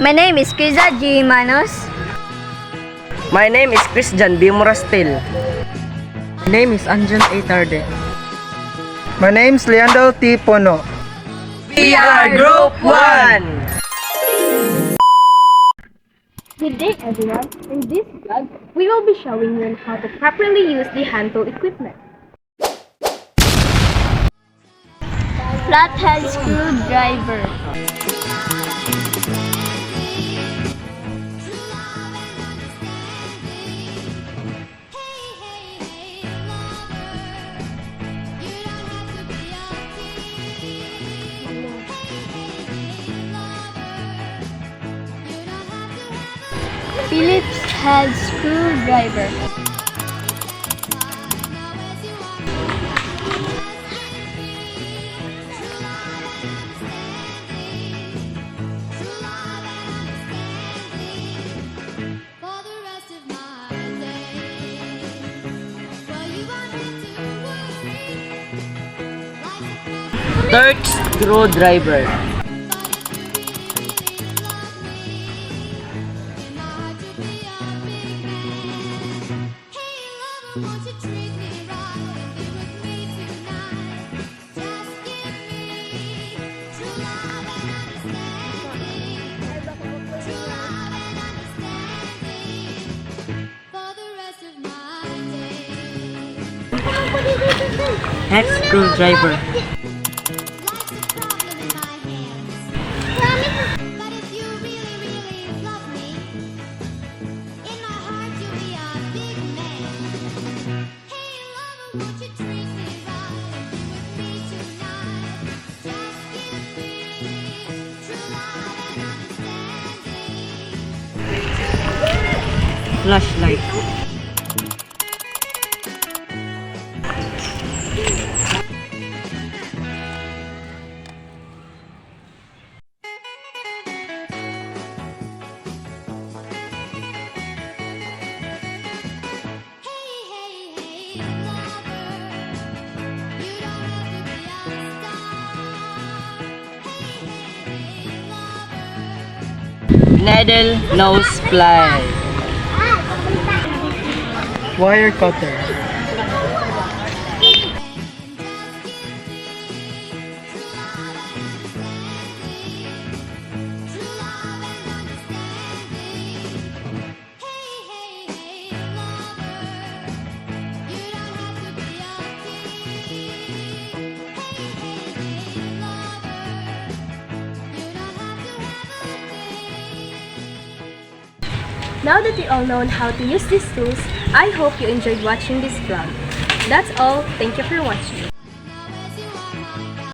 My name is Kiza G. Manos. My name is Christian B. Morastil. My name is Anjan A. Tarde. My name's Leandro T. Pono. We are Group 1! Good day everyone. In this vlog, we will be showing you on how to properly use the hand tool equipment. Flathead screwdriver. Phillips head screwdriver. Third screwdriver. Head screwdriver. Flashlight. Needle nose plier. Wire cutter. Now that you all know how to use these tools, I hope you enjoyed watching this vlog. That's all. Thank you for watching.